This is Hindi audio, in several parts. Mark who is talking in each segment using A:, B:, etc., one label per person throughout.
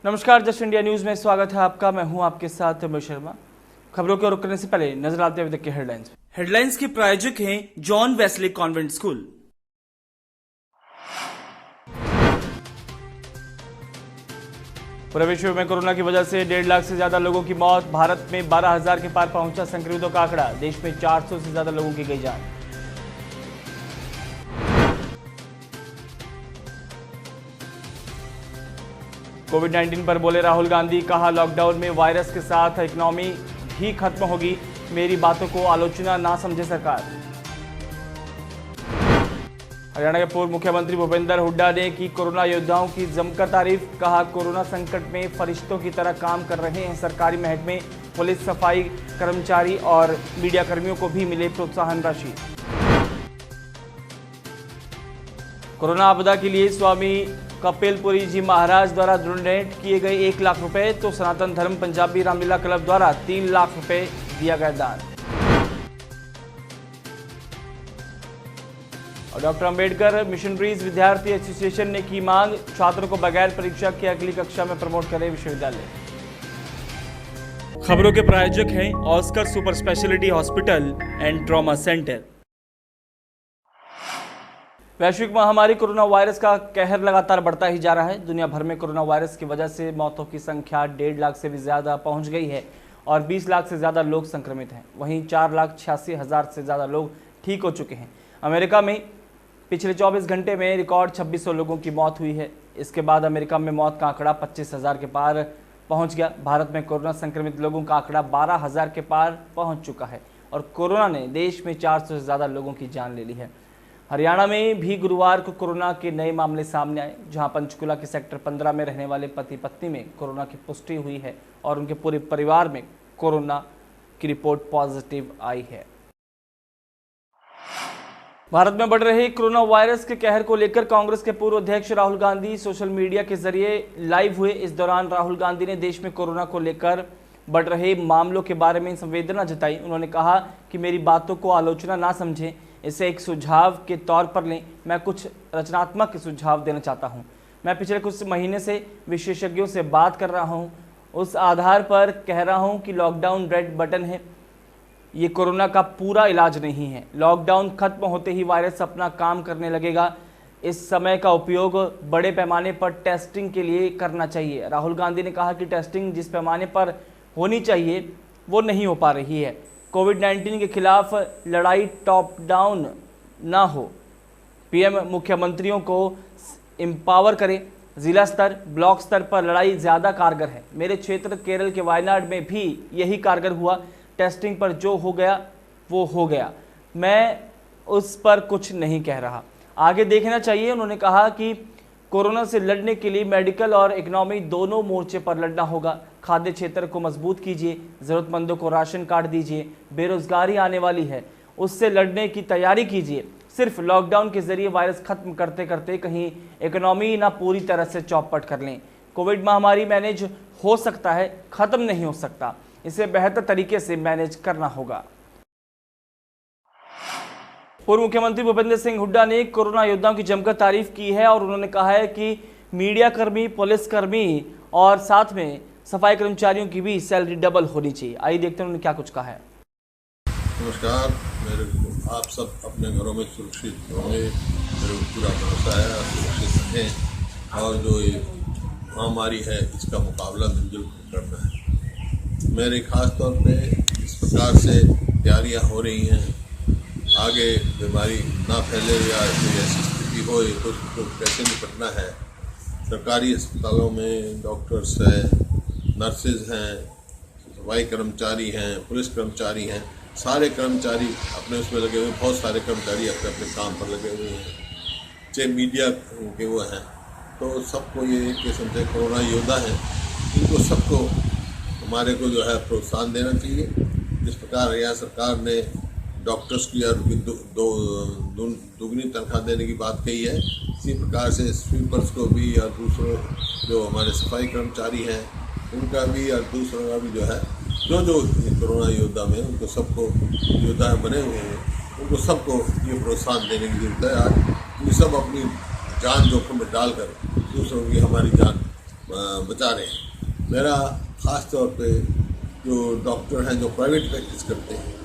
A: नमस्कार, जस्ट इंडिया न्यूज में स्वागत है आपका। मैं हूं आपके साथ अमित शर्मा। खबरों के रुख करने से पहले नजर आते हैं अभी तक के हेडलाइंस। हेडलाइंस के प्रायोजक हैं जॉन वेस्ले कॉन्वेंट स्कूल। पूरे विश्व में कोरोना की वजह से 1.5 लाख से ज्यादा लोगों की मौत। भारत में 12,000 के पार पहुंचा संक्रमितों का आंकड़ा। देश में 400 से ज्यादा लोगों की गई जान। कोविड-19 पर बोले राहुल गांधी, कहा लॉकडाउन में वायरस के साथ इकोनॉमी भी खत्म होगी, मेरी बातों को आलोचना ना समझे सरकार। हरियाणा के पूर्व मुख्यमंत्री भूपेंद्र हुड्डा ने की कोरोना योद्धाओं की जमकर तारीफ। कहा कोरोना संकट में फरिश्तों की तरह काम कर रहे हैं सरकारी महकमे, पुलिस, सफाई कर्मचारी और मीडिया कर्मियों को भी मिले प्रोत्साहन राशि। कोरोना आपदा के लिए स्वामी कपिलपुरी जी महाराज द्वारा डोनेट किए गए 1 लाख रुपए, तो सनातन धर्म पंजाबी रामलीला क्लब द्वारा 3 लाख रुपए दिया गया दान। और डॉक्टर अंबेडकर मिशनरीज विद्यार्थी एसोसिएशन ने की मांग, छात्रों को बगैर परीक्षा के अगली कक्षा में प्रमोट करे विश्वविद्यालय। खबरों के प्रायोजक हैं Oscar super speciality hospital and trauma centre. वैश्विक महामारी कोरोना वायरस का कहर लगातार बढ़ता ही जा रहा है। दुनिया भर में कोरोना वायरस की वजह से मौतों की संख्या 1.5 लाख से भी ज़्यादा पहुंच गई है और 20 लाख से ज़्यादा लोग संक्रमित हैं। वहीं 4,86,000 से ज़्यादा लोग ठीक हो चुके हैं। अमेरिका में पिछले 24 घंटे में रिकॉर्ड 2600 लोगों की मौत हुई है। इसके बाद अमेरिका में मौत का आंकड़ा 25,000 के पार पहुँच गया। भारत में कोरोना संक्रमित लोगों का आंकड़ा 12,000 के पार पहुँच चुका है और कोरोना ने देश में 400 से ज़्यादा लोगों की जान ले ली है। हरियाणा में भी गुरुवार को कोरोना के नए मामले सामने आए, जहां पंचकुला के सेक्टर 15 में रहने वाले पति पत्नी में कोरोना की पुष्टि हुई है और उनके पूरे परिवार में कोरोना की रिपोर्ट पॉजिटिव आई है। भारत में बढ़ रहे कोरोना वायरस के कहर को लेकर कांग्रेस के पूर्व अध्यक्ष राहुल गांधी सोशल मीडिया के जरिए लाइव हुए। इस दौरान राहुल गांधी ने देश में कोरोना को लेकर बढ़ रहे मामलों के बारे में संवेदना जताई। उन्होंने कहा कि मेरी बातों को आलोचना ना समझें, इसे एक सुझाव के तौर पर लें। मैं कुछ रचनात्मक सुझाव देना चाहता हूं। मैं पिछले कुछ महीने से विशेषज्ञों से बात कर रहा हूं, उस आधार पर कह रहा हूं कि लॉकडाउन रेड बटन है, ये कोरोना का पूरा इलाज नहीं है। लॉकडाउन खत्म होते ही वायरस अपना काम करने लगेगा। इस समय का उपयोग बड़े पैमाने पर टेस्टिंग के लिए करना चाहिए। राहुल गांधी ने कहा कि टेस्टिंग जिस पैमाने पर होनी चाहिए वो नहीं हो पा रही है। कोविड-19 के खिलाफ लड़ाई टॉप डाउन ना हो। पीएम मुख्यमंत्रियों को एम्पावर करें। जिला स्तर, ब्लॉक स्तर पर लड़ाई ज़्यादा कारगर है। मेरे क्षेत्र केरल के वायनाड में भी यही कारगर हुआ। टेस्टिंग पर जो हो गया वो हो गया, मैं उस पर कुछ नहीं कह रहा, आगे देखना चाहिए। उन्होंने कहा कि कोरोना से लड़ने के लिए मेडिकल और इकोनॉमी दोनों मोर्चे पर लड़ना होगा। खाद्य क्षेत्र को मजबूत कीजिए, ज़रूरतमंदों को राशन कार्ड दीजिए। बेरोजगारी आने वाली है, उससे लड़ने की तैयारी कीजिए। सिर्फ लॉकडाउन के जरिए वायरस खत्म करते करते कहीं इकोनॉमी ना पूरी तरह से चौपट कर लें। कोविड महामारी मैनेज हो सकता है, खत्म नहीं हो सकता। इसे बेहतर तरीके से मैनेज करना होगा। पूर्व मुख्यमंत्री भूपेंद्र सिंह हुड्डा ने कोरोना योद्धाओं की जमकर तारीफ की है और उन्होंने कहा है कि मीडिया कर्मी, पुलिस कर्मी और साथ में सफाई कर्मचारियों की भी सैलरी डबल होनी चाहिए। आइए देखते हैं उन्होंने क्या कुछ कहा है।
B: नमस्कार, मेरे को आप सब अपने घरों में सुरक्षित होंगे, मेरे को पूरा भरोसा है। सुरक्षित रहें और जो ये महामारी है इसका मुकाबला मिलजुल कर करना है। मेरे खास तौर पे इस प्रकार से तैयारियां हो रही हैं, आगे बीमारी ना फैले या कोई ऐसी स्थिति हो तो उसको कैसे निपटना है। सरकारी अस्पतालों में डॉक्टर्स हैं, नर्सेज हैं, सफाई कर्मचारी हैं, पुलिस कर्मचारी हैं, सारे कर्मचारी अपने उसमें लगे हुए। बहुत सारे कर्मचारी अपने अपने काम पर लगे हुए हैं, चाहे मीडिया के वो हैं। तो सबको ये एक किस्म से कोरोना योद्धा हैं, इनको सबको हमारे को जो है प्रोत्साहन देना चाहिए। जिस प्रकार हरियाणा सरकार ने डॉक्टर्स की दुगनी तनख्वाह देने की बात कही है, इसी प्रकार से स्वीपर्स को भी और दूसरों जो हमारे सफाई कर्मचारी हैं उनका भी और दूसरों का भी जो है जो कोरोना योद्धा में उनको सबको योद्धा बने हुए हैं, उनको सबको ये प्रोत्साहन देने की जरूरत है। आज ये सब अपनी जान जोखिम में डालकर दूसरों की हमारी जान बचा रहे हैं। मेरा ख़ास तौर पे जो डॉक्टर हैं जो प्राइवेट प्रैक्टिस करते हैं,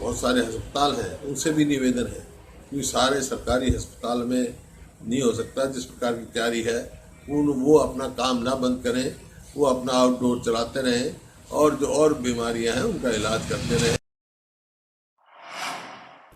B: बहुत सारे अस्पताल हैं, उनसे भी निवेदन है कि सारे सरकारी अस्पताल में नहीं हो सकता, जिस प्रकार की तैयारी है वो अपना काम ना बंद करें, वो अपना आउटडोर चलाते रहें और जो और बीमारियां हैं उनका इलाज करते रहें।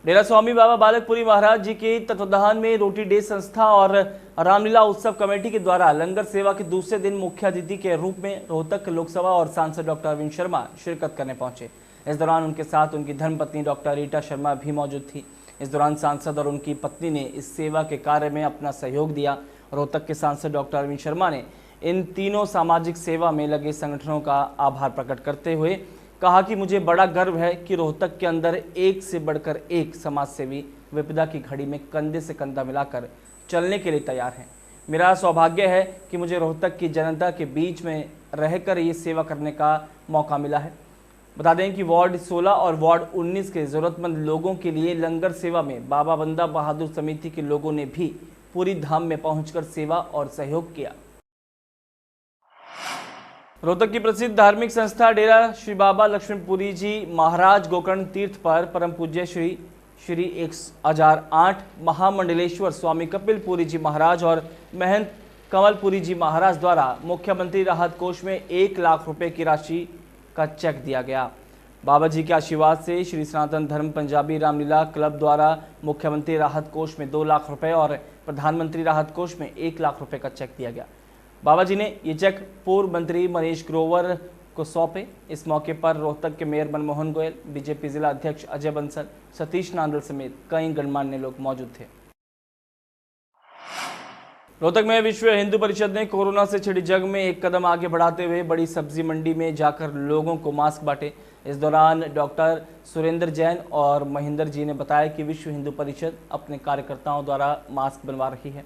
A: डेरा स्वामी बाबा बालकपुरी महाराज जी के तत्वाधान में रोटी डे संस्था और रामलीला उत्सव कमेटी के द्वारा लंगर सेवा के दूसरे दिन मुख्य अतिथि के रूप में रोहतक लोकसभा और सांसद डॉक्टर अरविंद शर्मा शिरकत करने पहुंचे। इस दौरान उनके साथ उनकी धर्मपत्नी डॉक्टर रीटा शर्मा भी मौजूद थी। इस दौरान सांसद और उनकी पत्नी ने इस सेवा के कार्य में अपना सहयोग दिया। रोहतक के सांसद डॉक्टर अरविंद शर्मा ने इन तीनों सामाजिक सेवा में लगे संगठनों का आभार प्रकट करते हुए कहा कि मुझे बड़ा गर्व है कि रोहतक के अंदर एक से बढ़कर एक समाजसेवी विपदा की घड़ी में कंधे से कंधा मिलाकर चलने के लिए तैयार हैं। मेरा सौभाग्य है कि मुझे रोहतक की जनता के बीच में रहकर ये सेवा करने का मौका मिला है। बता दें कि वार्ड 16 और वार्ड 19 के ज़रूरतमंद लोगों के लिए लंगर सेवा में बाबा बंदा बहादुर समिति के लोगों ने भी पूरी धाम में पहुंचकर सेवा और सहयोग किया। रोहतक की प्रसिद्ध धार्मिक संस्था डेरा श्री बाबा लक्ष्मीपुरी जी महाराज गोकर्ण तीर्थ पर परम पूज्य श्री 1008 महामंडलेश्वर स्वामी कपिल पुरी जी महाराज और महंत कमलपुरी जी महाराज द्वारा मुख्यमंत्री राहत कोष में 1 लाख रुपए की राशि का चेक दिया गया। बाबा जी के आशीर्वाद से श्री सनातन धर्म पंजाबी रामलीला क्लब द्वारा मुख्यमंत्री राहत कोष में 2 लाख रुपए और प्रधानमंत्री राहत कोष में 1 लाख रुपए का चेक दिया गया। बाबा जी ने ये चेक पूर्व मंत्री मनीष ग्रोवर को सौंपे। इस मौके पर रोहतक के मेयर मनमोहन गोयल, बीजेपी जिला अध्यक्ष अजय बंसल, सतीश नांदल समेत कई गणमान्य लोग मौजूद थे। रोहतक में विश्व हिंदू परिषद ने कोरोना से छिड़ी जंग में एक कदम आगे बढ़ाते हुए बड़ी सब्जी मंडी में जाकर लोगों को मास्क बांटे। इस दौरान डॉक्टर सुरेंद्र जैन और महेंद्र जी ने बताया कि विश्व हिंदू परिषद अपने कार्यकर्ताओं द्वारा मास्क बनवा रही है।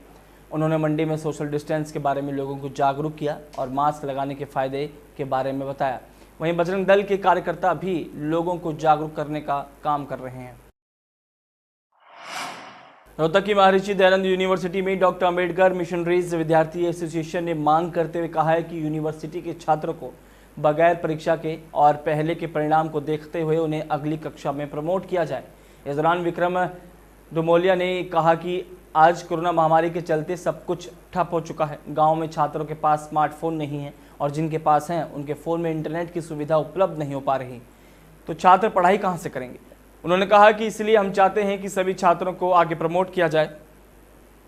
A: उन्होंने मंडी में सोशल डिस्टेंस के बारे में लोगों को जागरूक किया और मास्क लगाने के फायदे के बारे में बताया। वहीं बजरंग दल के कार्यकर्ता भी लोगों को जागरूक करने का काम कर रहे हैं। रोहतक की महर्षि दयानंद यूनिवर्सिटी में डॉक्टर अंबेडकर मिशनरीज विद्यार्थी एसोसिएशन ने मांग करते हुए कहा है कि यूनिवर्सिटी के छात्रों को बगैर परीक्षा के और पहले के परिणाम को देखते हुए उन्हें अगली कक्षा में प्रमोट किया जाए। इस दौरान विक्रम डुमोलिया ने कहा कि आज कोरोना महामारी के चलते सब कुछ ठप हो चुका है। गांव में छात्रों के पास स्मार्टफोन नहीं है और जिनके पास हैं उनके फ़ोन में इंटरनेट की सुविधा उपलब्ध नहीं हो पा रही, तो छात्र पढ़ाई कहां से करेंगे। उन्होंने कहा कि इसलिए हम चाहते हैं कि सभी छात्रों को आगे प्रमोट किया जाए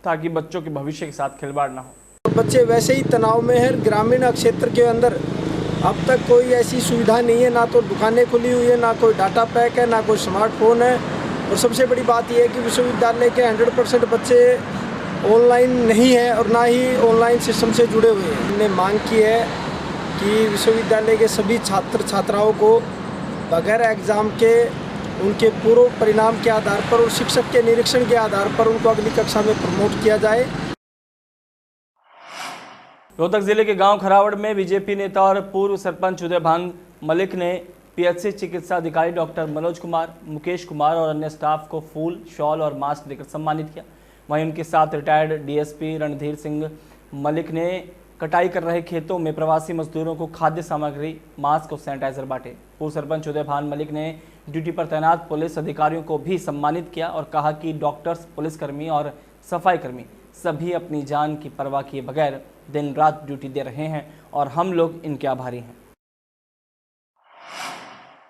A: ताकि बच्चों के भविष्य के साथ खिलवाड़ ना हो।
C: बच्चे वैसे ही तनाव में हैं। ग्रामीण क्षेत्र के अंदर अब तक कोई ऐसी सुविधा नहीं है, ना तो दुकानें खुली हुई है, ना कोई डाटा पैक है, ना कोई स्मार्टफोन है। और सबसे बड़ी बात यह है कि विश्वविद्यालय के 100% बच्चे ऑनलाइन नहीं है और ना ही ऑनलाइन सिस्टम से जुड़े हुए हैं। हमने मांग की है कि विश्वविद्यालय के सभी छात्र छात्राओं को बगैर एग्ज़ाम के उनके पूर्व परिणाम के आधार पर और शिक्षक के निरीक्षण के आधार पर उनको अगली कक्षा में प्रमोट किया जाए।
A: रोहतक जिले के गांव खरावड़ में बीजेपी नेता और पूर्व सरपंच उदय भान मलिक ने पीएचसी चिकित्सा अधिकारी डॉक्टर मनोज कुमार, मुकेश कुमार और अन्य स्टाफ को फूल, शॉल और मास्क देकर सम्मानित किया। वहीं उनके साथ रिटायर्ड डीएसपी रणधीर सिंह मलिक ने कटाई कर रहे खेतों में प्रवासी मजदूरों को खाद्य सामग्री, मास्क और सैनिटाइजर बांटे। पूर्व सरपंच उदय भान मलिक ने ड्यूटी पर तैनात पुलिस अधिकारियों को भी सम्मानित किया और कहा कि डॉक्टर्स, पुलिसकर्मी और सफाई कर्मी सभी अपनी जान की परवाह किए बगैर दिन रात ड्यूटी दे रहे हैं और हम लोग इनके आभारी हैं।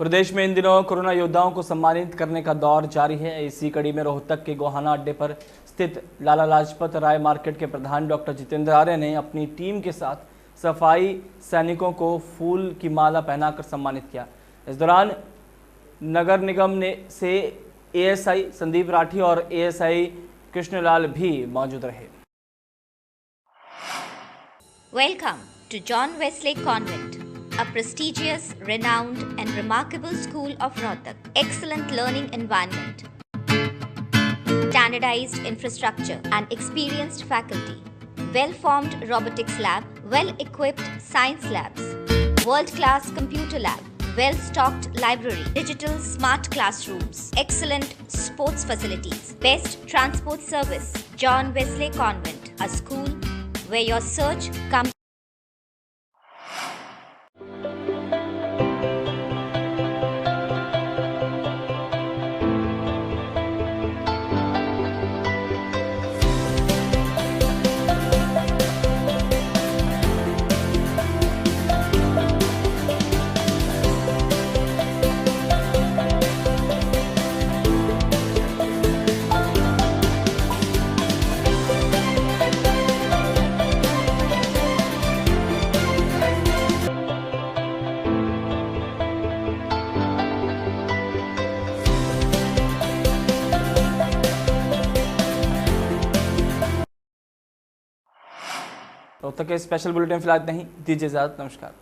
A: प्रदेश में इन दिनों कोरोना योद्धाओं को सम्मानित करने का दौर जारी है। इसी कड़ी में रोहतक के गोहाना अड्डे पर स्थित लाला लाजपत राय मार्केट के प्रधान डॉक्टर जितेंद्र आर्य ने अपनी टीम के साथ सफाई सैनिकों को फूल की माला पहनाकर सम्मानित किया। इस दौरान नगर निगम से एएसआई संदीप राठी और एएसआई कृष्णलाल भी मौजूद रहे।
D: Welcome to John Wesley Convent, a prestigious, renowned and remarkable school of Rohtak. Excellent learning environment, standardized infrastructure and experienced faculty, well-formed robotics lab, well-equipped science labs, world-class computer lab, well-stocked library, digital smart classrooms, excellent sports facilities, best transport service. John Wesley Convent, a school where your search comes
A: तो तक के स्पेशल बुलेटिन फिलहाल नहीं, दीजिए इजाजत, नमस्कार।